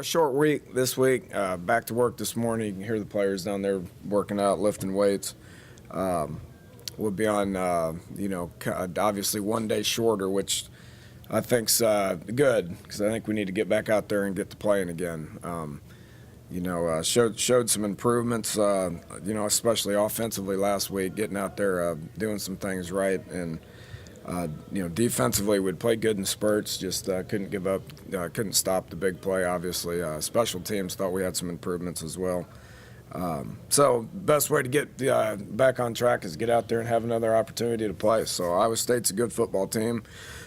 Short week this week. Back to work this morning. You can hear the players down there working out, lifting weights. We'll be on, obviously 1 day shorter, which I think's good because I think we need to get back out there and get to playing again. Showed some improvements, especially offensively last week, getting out there, doing some things right. And, defensively we'd play good in spurts, just couldn't give up, couldn't stop the big play, obviously. Special teams thought we had some improvements as well. So best way to get back on track is get out there and have another opportunity to play. So Iowa State's a good football team.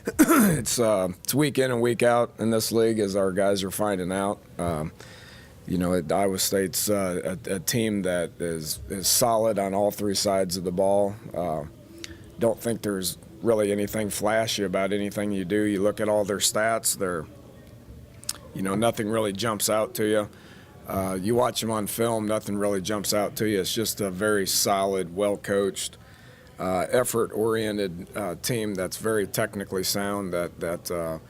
It's week in and week out in this league, as our guys are finding out. Iowa State's a team that is solid on all three sides of the ball. Don't think there's really anything flashy about anything you do. You look at all their stats, nothing really jumps out to you. You watch them on film, nothing really jumps out to you. It's just a very solid, well-coached, effort-oriented team that's very technically sound, that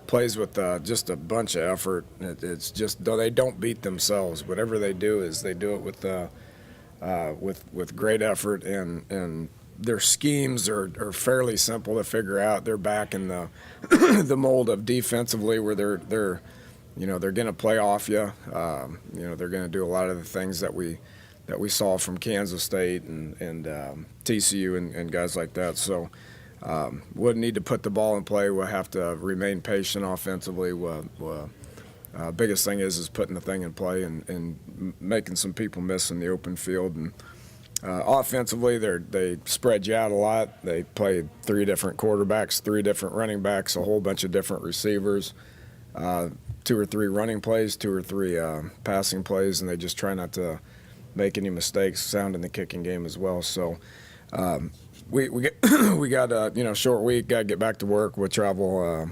plays with just a bunch of effort. It's just, though they don't beat themselves, whatever they do is they do it with great effort, and their schemes are fairly simple to figure out. They're back in the mold of defensively where they're going to play off you. They're going to do a lot of the things that we saw from Kansas State and TCU and guys like that. So we'll need to put the ball in play. We'll have to remain patient offensively. Biggest thing is putting the thing in play and making some people miss in the open field. And offensively, they spread you out a lot. They play 3 different quarterbacks, 3 different running backs, a whole bunch of different receivers, 2 or 3 running plays, 2 or 3 passing plays, and they just try not to make any mistakes. Sound in the kicking game as well. So we got a short week. Got to get back to work. We'll travel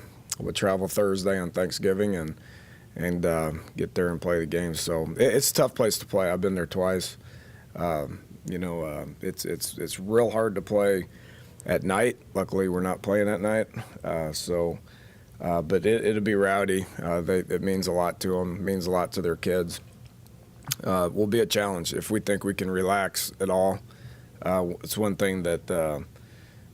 Thursday on Thanksgiving and get there and play the game. So it's a tough place to play. I've been there twice. It's real hard to play at night. Luckily, we're not playing at night, but it'll be rowdy. It means a lot to them. Means a lot to their kids. Will be a challenge if we think we can relax at all. It's one thing that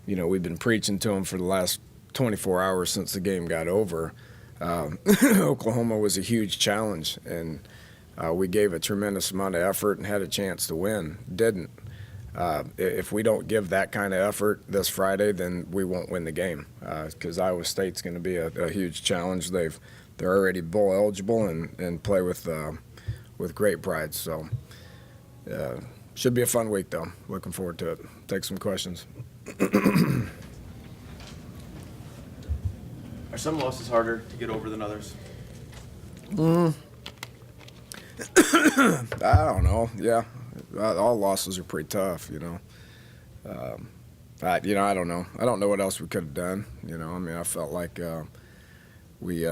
we've been preaching to them for the last 24 hours since the game got over. Oklahoma was a huge challenge, and we gave a tremendous amount of effort and had a chance to win. Didn't. If we don't give that kind of effort this Friday, then we won't win the game because Iowa State's going to be a huge challenge. They're already bowl eligible and play with great pride. So should be a fun week, though. Looking forward to it. Take some questions. Are some losses harder to get over than others? I don't know. Yeah, all losses are pretty tough. I don't know. I don't know what else we could have done. I felt like we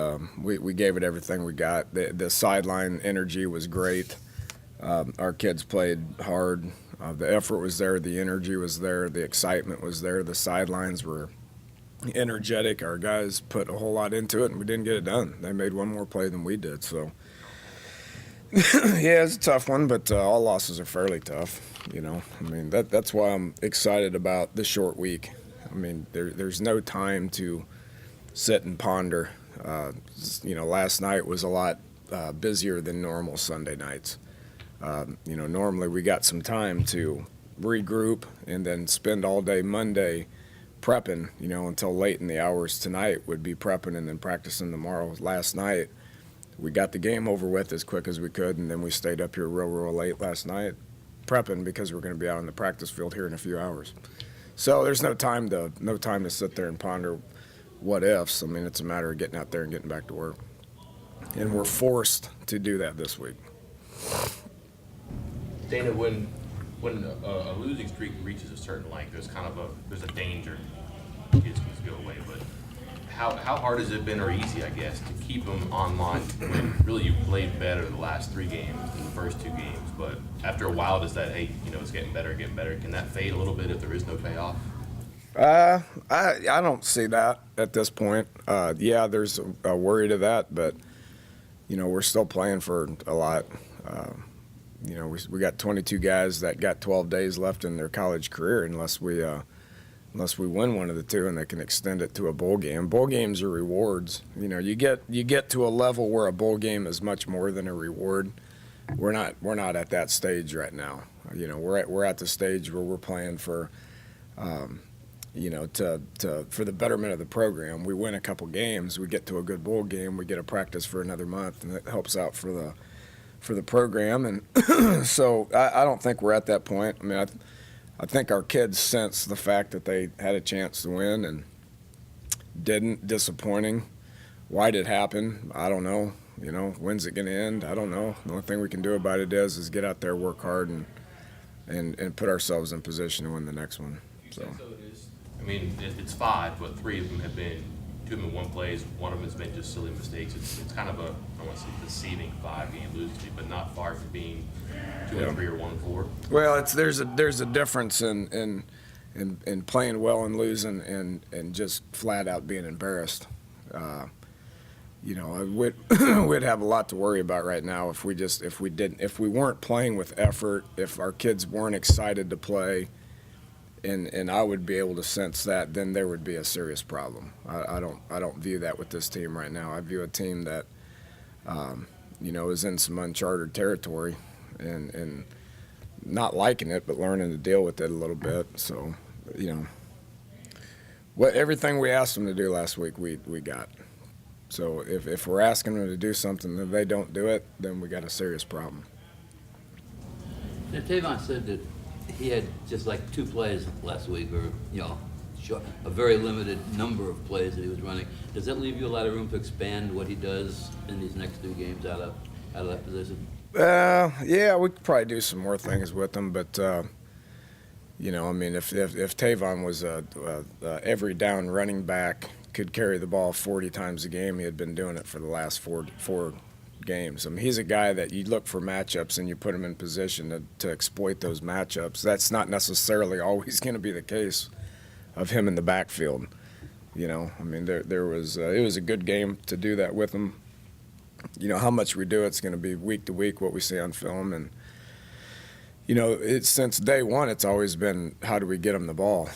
gave it everything we got. The sideline energy was great. Our kids played hard. The effort was there. The energy was there. The excitement was there. The sidelines were energetic. Our guys put a whole lot into it, and we didn't get it done. They made one more play than we did. So. Yeah, it's a tough one, but all losses are fairly tough. That's why I'm excited about this short week. There's no time to sit and ponder. Last night was a lot busier than normal Sunday nights. Normally we got some time to regroup and then spend all day Monday prepping, until late in the hours. Tonight would be prepping and then practicing tomorrow. Last night, we got the game over with as quick as we could, and then we stayed up here real late last night prepping because we're going to be out on the practice field here in a few hours. So there's no time to sit there and ponder what ifs. It's a matter of getting out there and getting back to work. And we're forced to do that this week. Dana, when a losing streak reaches a certain length, there's a danger kids can go away, but how hard has it been, or easy, I guess, to keep them online when really you've played better the last 3 games than the first 2 games? But after a while, does that, it's getting better. Can that fade a little bit if there is no payoff? I don't see that at this point. Yeah, there's a worry to that, but we're still playing for a lot. We got 22 guys that got 12 days left in their college career unless we win one of the two, and they can extend it to a bowl game. Bowl games are rewards. You get to a level where a bowl game is much more than a reward. We're not at that stage right now. We're at the stage where we're playing for, for the betterment of the program. We win a couple games, we get to a good bowl game, we get a practice for another month, and it helps out for the program. And so I don't think we're at that point. I mean, I think our kids sense the fact that they had a chance to win and didn't. Disappointing. Why did it happen? I don't know. When's it going to end? I don't know. The only thing we can do about it is get out there, work hard, and put ourselves in position to win the next one. So it is. I mean, it's 5, but 3 of them have been 2 of them in one plays. One of them has been just silly mistakes. It's kind of a, I want to say, deceiving 5-game losing streak, but not far from being 2-3 or 1-4. Well, there's a difference in playing well and losing and just flat out being embarrassed. We'd have a lot to worry about right now if we weren't playing with effort, if our kids weren't excited to play, and I would be able to sense that, then there would be a serious problem. I don't view that with this team right now. I view a team that is in some uncharted territory and not liking it, but learning to deal with it a little bit. So, everything we asked them to do last week, we got. So if we're asking them to do something and they don't do it, then we got a serious problem. Now, Tavon said that he had just like 2 plays last week, or a very limited number of plays that he was running. Does that leave you a lot of room to expand what he does in these next 2 games out of that position? Yeah, we could probably do some more things with him, but I mean, if Tavon was a every down running back, could carry the ball 40 times a game, he had been doing it for the last four games. I mean, he's a guy that you look for matchups and you put him in position to exploit those matchups. That's not necessarily always going to be the case of him in the backfield. I mean, there was it was a good game to do that with him. How much we do it's going to be week to week, what we see on film, and it's since day one it's always been how do we get him the ball.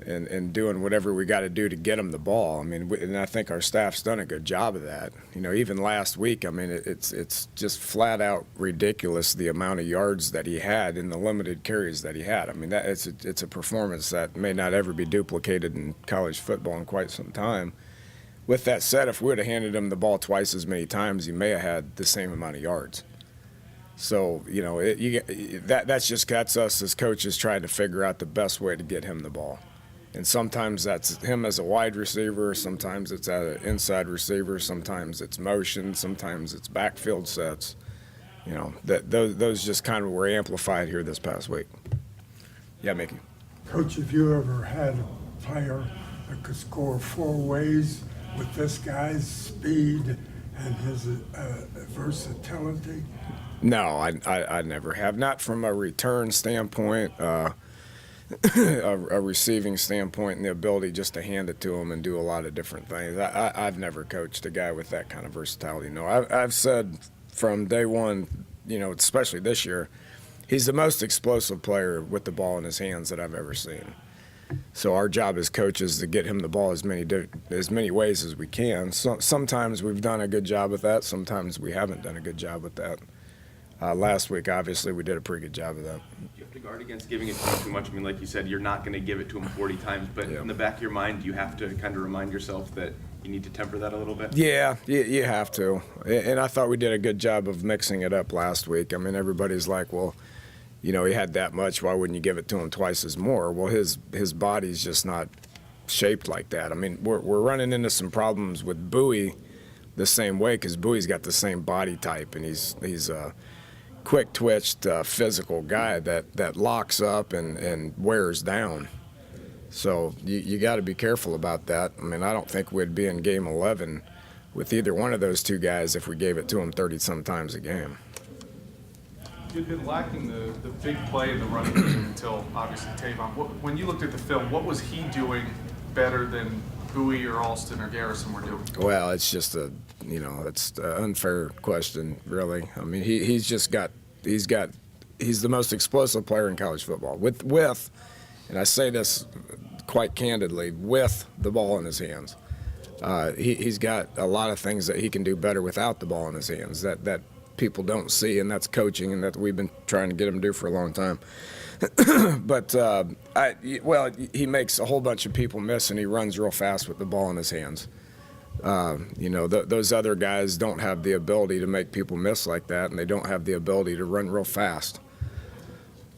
And doing whatever we got to do to get him the ball. I mean, and I think our staff's done a good job of that. Even last week, I mean, it's just flat out ridiculous the amount of yards that he had in the limited carries that he had. I mean, it's a performance that may not ever be duplicated in college football in quite some time. With that said, if we would have handed him the ball twice as many times, he may have had the same amount of yards. So, that's us as coaches trying to figure out the best way to get him the ball. And sometimes that's him as a wide receiver, sometimes it's at an inside receiver, sometimes it's motion, sometimes it's backfield sets. Those just kind of were amplified here this past week. Yeah, Mickey. Coach, have you ever had a player that could score 4 ways with this guy's speed and his versatility? No, I never have. Not from a return standpoint. A receiving standpoint and the ability just to hand it to him and do a lot of different things. I've never coached a guy with that kind of versatility. I've said from day one, especially this year, he's the most explosive player with the ball in his hands that I've ever seen. So our job as coaches is to get him the ball as many ways as we can. So, sometimes we've done a good job with that. Sometimes we haven't done a good job with that. Last week, obviously, we did a pretty good job of that. You have to guard against giving it to him too much. I mean, like you said, you're not going to give it to him 40 times, but in the back of your mind, you have to kind of remind yourself that you need to temper that a little bit. Yeah, you have to. And I thought we did a good job of mixing it up last week. I mean, everybody's like, well, he had that much. Why wouldn't you give it to him twice as more? Well, his body's just not shaped like that. I mean, we're running into some problems with Bowie the same way because Bowie's got the same body type, and he's quick-twitched, physical guy that locks up and wears down. So you got to be careful about that. I mean, I don't think we'd be in Game 11 with either one of those 2 guys if we gave it to them 30-some times a game. You'd been lacking the big play in the running game until, obviously, Tavon. When you looked at the film, what was he doing better than Bowie or Alston or Garrison were doing? Well, it's just it's an unfair question, really. I mean, he's the most explosive player in college football with, and I say this quite candidly, with the ball in his hands. He's got a lot of things that he can do better without the ball in his hands that people don't see, and that's coaching, and that we've been trying to get him to do for a long time. But he makes a whole bunch of people miss, and he runs real fast with the ball in his hands. Those other guys don't have the ability to make people miss like that, and they don't have the ability to run real fast.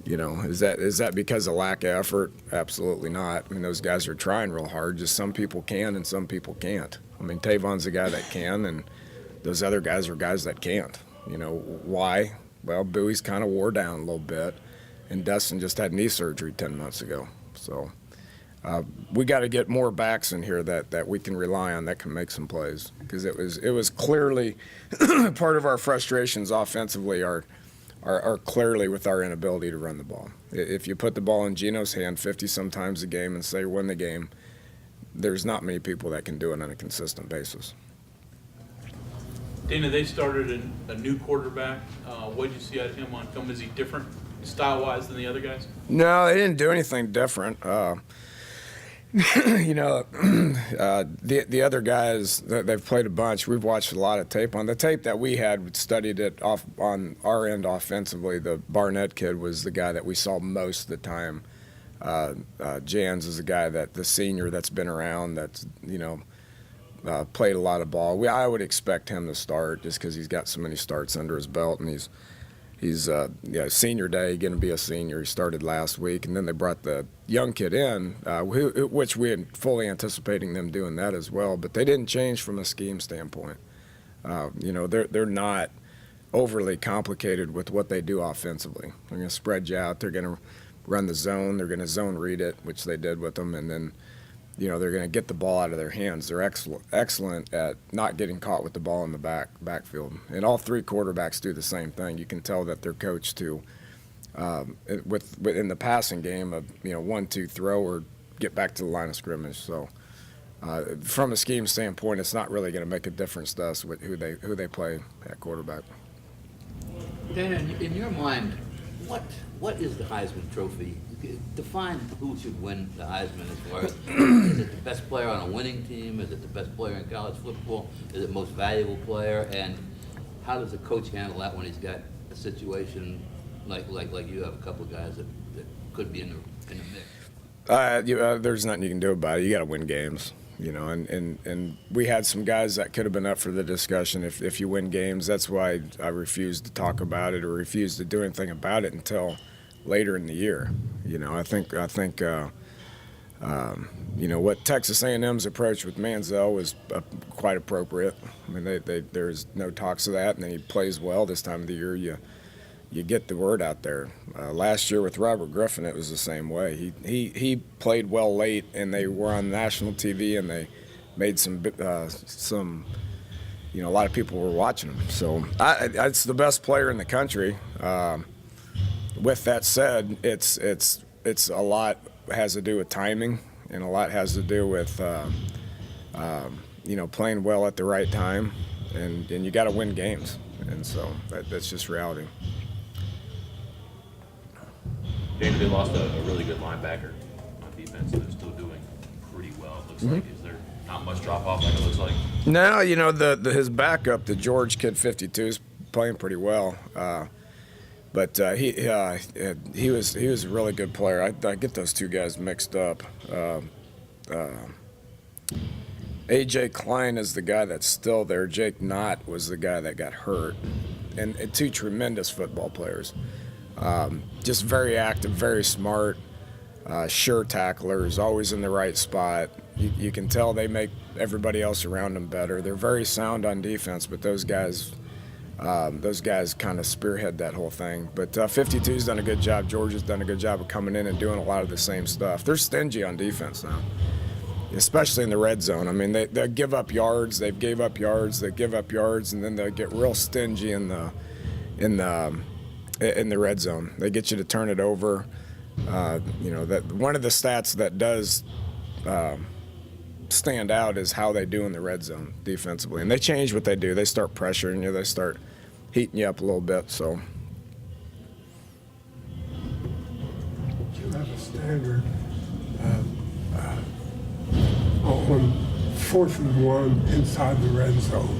Is that because of lack of effort? Absolutely not. I mean, those guys are trying real hard. Just some people can and some people can't. I mean, Tavon's a guy that can, and those other guys are guys that can't. Why? Well, Bowie's kind of wore down a little bit, and Dustin just had knee surgery 10 months ago. So we got to get more backs in here that we can rely on that can make some plays, because it was clearly part of our frustrations offensively are clearly with our inability to run the ball. If you put the ball in Geno's hand 50-some times a game and say win the game, there's not many people that can do it on a consistent basis. Dana, they started a new quarterback. What did you see out of him on film? Is he different style-wise than the other guys? No, they didn't do anything different. The other guys, they've played a bunch. We've watched a lot of tape on. The tape that we had studied it off on our end offensively. The Barnett kid was the guy that we saw most of the time. Jans is a guy the senior that's been around, that's played a lot of ball. I would expect him to start just because he's got so many starts under his belt, and he's senior day, going to be a senior. He started last week, and then they brought the young kid in, which we had fully anticipating them doing that as well. But they didn't change from a scheme standpoint. They're not overly complicated with what they do offensively. They're going to spread you out. They're going to run the zone. They're going to zone read it, which they did with them, and then they're going to get the ball out of their hands. They're excellent at not getting caught with the ball in the backfield. And all three quarterbacks do the same thing. You can tell that they're coached to, in the passing game, 1-2 throw or get back to the line of scrimmage. So from a scheme standpoint, it's not really going to make a difference to us with who they play at quarterback. Dana, in your mind, what is the Heisman Trophy? Define who should win the Heisman as far as, is it the best player on a winning team? Is it the best player in college football? Is it most valuable player? And how does a coach handle that when he's got a situation like you have a couple of guys that could be in the mix? There's nothing you can do about it. You got to win games. And we had some guys that could have been up for the discussion if you win games. That's why I refused to talk about it or refused to do anything about it until later in the year. I think what Texas A&M's approach with Manziel was quite appropriate. I mean, there's no talks of that, and then he plays well this time of the year. You get the word out there. Last year with Robert Griffin, it was the same way. He played well late, and they were on national TV, and they made some. A lot of people were watching him. So it's the best player in the country. With that said, it's a lot has to do with timing, and a lot has to do with playing well at the right time, and you got to win games, and so that's just reality. Dana, they lost a really good linebacker on defense, and they're still doing pretty well, it looks like. Is there not much drop-off like it looks like? No, his backup, the George kid, 52, is playing pretty well. But he was a really good player. I get those two guys mixed up. A.J. Klein is the guy that's still there. Jake Knott was the guy that got hurt. And two tremendous football players. Just very active, very smart, sure tacklers, always in the right spot. You can tell they make everybody else around them better. They're very sound on defense, but those guys kind of spearhead that whole thing. But 52's done a good job. George has done a good job of coming in and doing a lot of the same stuff. They're stingy on defense now, especially in the red zone. I mean, they give up yards. They give up yards, and then they get real stingy in the red zone. They get you to turn it over. That one of the stats that does stand out is how they do in the red zone defensively. And they change what they do. They start pressuring you. They start heating you up a little bit. So You have a standard on 4th and 1 inside the red zone.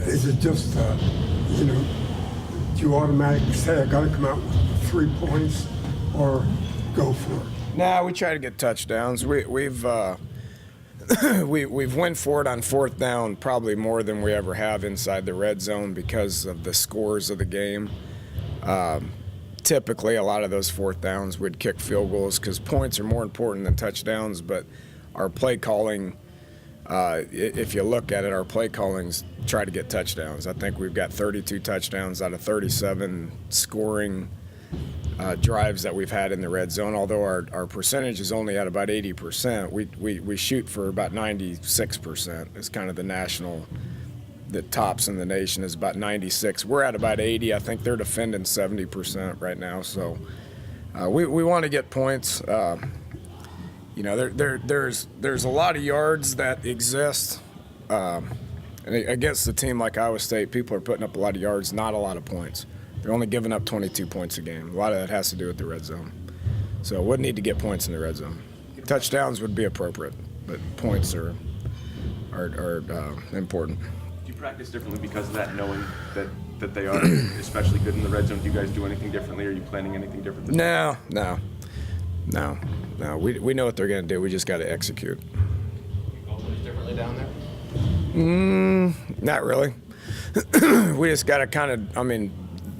Is it just, do you automatically say I got to come out with 3 points or go for it? nah, we try to get touchdowns. We've we've went for it on 4th down probably more than we ever have inside the red zone because of the scores of the game. Typically, a lot of those 4th downs we'd kick field goals because points are more important than touchdowns. But our play calling, if you look at it, our play callings try to get touchdowns. I think we've got 32 touchdowns out of 37 scoring drives that we've had in the red zone. Although our percentage is only at about 80%, we shoot for about 96%. It's kind of the national. The tops in the nation is about 96. We're at about 80. I think they're defending 70% right now. So we want to get points. There's a lot of yards that exist. And against a team like Iowa State, people are putting up a lot of yards, not a lot of points. They're only giving up 22 points a game. A lot of that has to do with the red zone. So wouldn't need to get points in the red zone. Touchdowns would be appropriate, but points are important. Do you practice differently because of that, knowing that they are especially good in the red zone? Do you guys do anything differently? Are you planning anything different this No. We know what they're going to do. We just got to execute. You go things differently down there? Not really. We just got to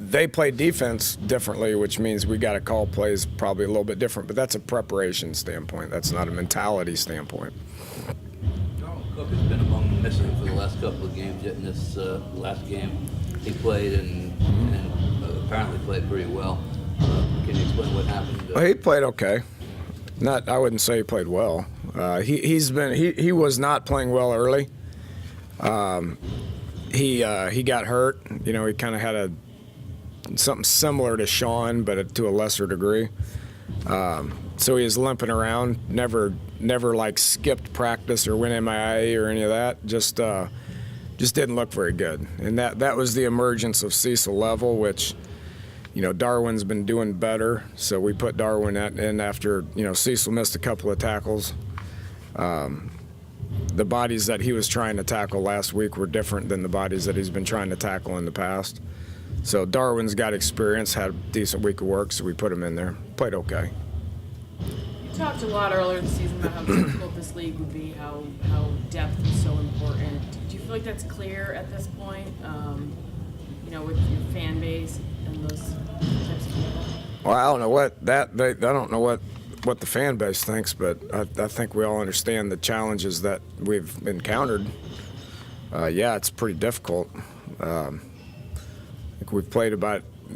they play defense differently, which means we got to call plays probably a little bit different. But that's a preparation standpoint. That's not a mentality standpoint. Cook has been among the missing for the last couple of games. Yet in this last game, he played and apparently played pretty well. Can you explain what happened? Well, he played okay. I wouldn't say he played well. He was not playing well early. He got hurt. He kind of had something similar to Sean, but to a lesser degree. So he was limping around. Never like skipped practice or went MIA or any of that. Just didn't look very good. And that was the emergence of Cecil Level, which Darwin's been doing better. So we put Darwin in after Cecil missed a couple of tackles. The bodies that he was trying to tackle last week were different than the bodies that he's been trying to tackle in the past. So Darwin's got experience, had a decent week of work, so we put him in there. Played okay. You talked a lot earlier this season about how difficult this league would be, how depth is so important. Do you feel like that's clear at this point, with your fan base and those types of people? Well, I don't know what the fan base thinks, but I think we all understand the challenges that we've encountered. It's pretty difficult. I think we've played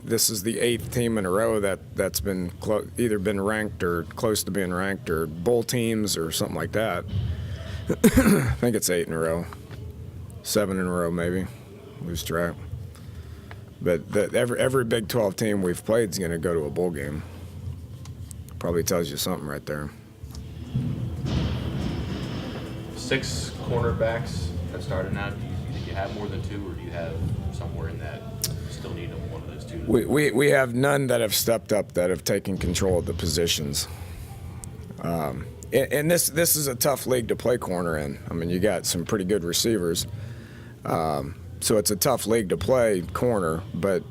this is the 8th team in a row that's been either been ranked or close to being ranked, or bowl teams or something like that. I think it's 8 in a row, 7 in a row maybe, lose track. But every Big 12 team we've played is going to go to a bowl game. Probably tells you something right there. 6 cornerbacks have started now. Do you have more than 2, or do you have somewhere in that still need one of those 2? We have none that have stepped up, that have taken control of the positions. And this is a tough league to play corner in. I mean, you got some pretty good receivers. So it's a tough league to play corner, but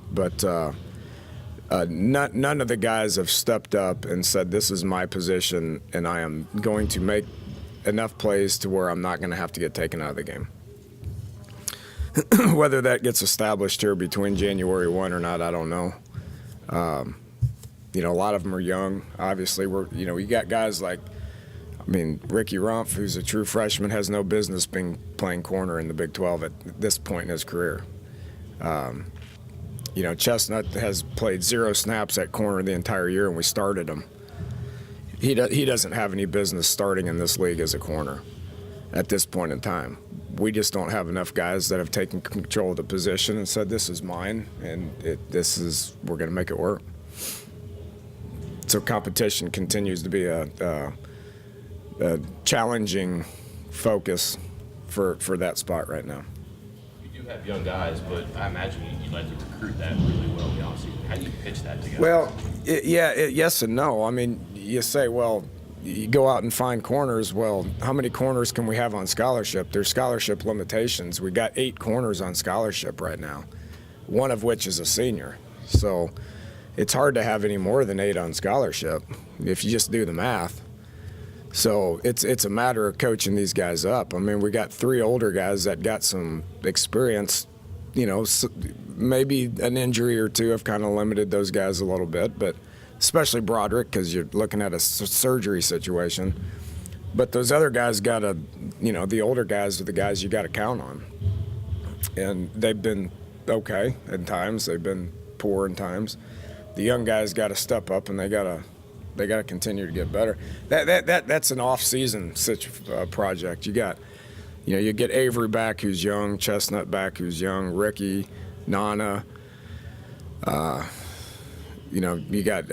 none of the guys have stepped up and said, this is my position and I am going to make enough plays to where I'm not going to have to get taken out of the game. Whether that gets established here between January 1 or not, I don't know. A lot of them are young. Obviously, you got guys like, Ricky Rumpf, who's a true freshman, has no business playing corner in the Big 12 at this point in his career. Chestnut has played 0 snaps at corner the entire year, and we started him. He doesn't have any business starting in this league as a corner at this point in time. We just don't have enough guys that have taken control of the position and said, this is mine, and we're going to make it work. So competition continues to be a challenging focus for that spot right now. You do have young guys, but I imagine you'd like to recruit that really well in the offseason. How do you pitch that together? Well, yes and no. I mean, you say, well, you go out and find corners. Well, how many corners can we have on scholarship? There's scholarship limitations. We got 8 corners on scholarship right now, one of which is a senior. So it's hard to have any more than 8 on scholarship if you just do the math. So it's a matter of coaching these guys up. I mean, we got 3 older guys that got some experience. You know, maybe an injury or two have kind of limited those guys a little bit, but especially Broderick, because you're looking at a surgery situation. But those other guys got to, you know, the older guys are the guys you got to count on. And they've been okay at times. They've been poor in times. The young guys got to step up, and they got to continue to get better. That's an off-season project. You got, you know, you get Avery back, who's young, Chestnut back, who's young, Ricky, Nana. You know, you got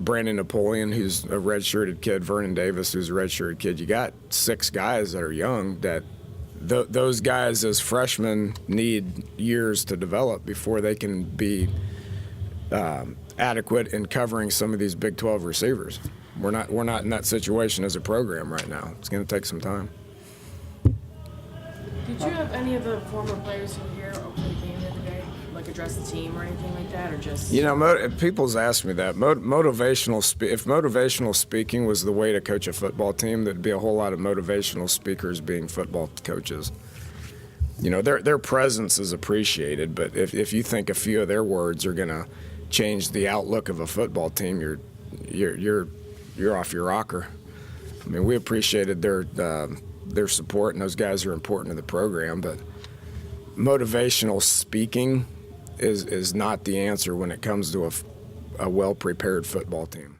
Brandon Napoleon, who's a redshirted kid, Vernon Davis, who's a redshirted kid. You got 6 guys that are young that those guys as freshmen need years to develop before they can be adequate in covering some of these Big 12 receivers. We're not in that situation as a program right now. It's going to take some time. Did you have any of the former players who were here over the game the other day, like address the team or anything like that, or just? You know, people's asked me that. If motivational speaking was the way to coach a football team, there'd be a whole lot of motivational speakers being football coaches. You know, their presence is appreciated, but if you think a few of their words are going to change the outlook of a football team, you're off your rocker. I mean, we appreciated their support, and those guys are important to the program, but motivational speaking is not the answer when it comes to a well-prepared football team.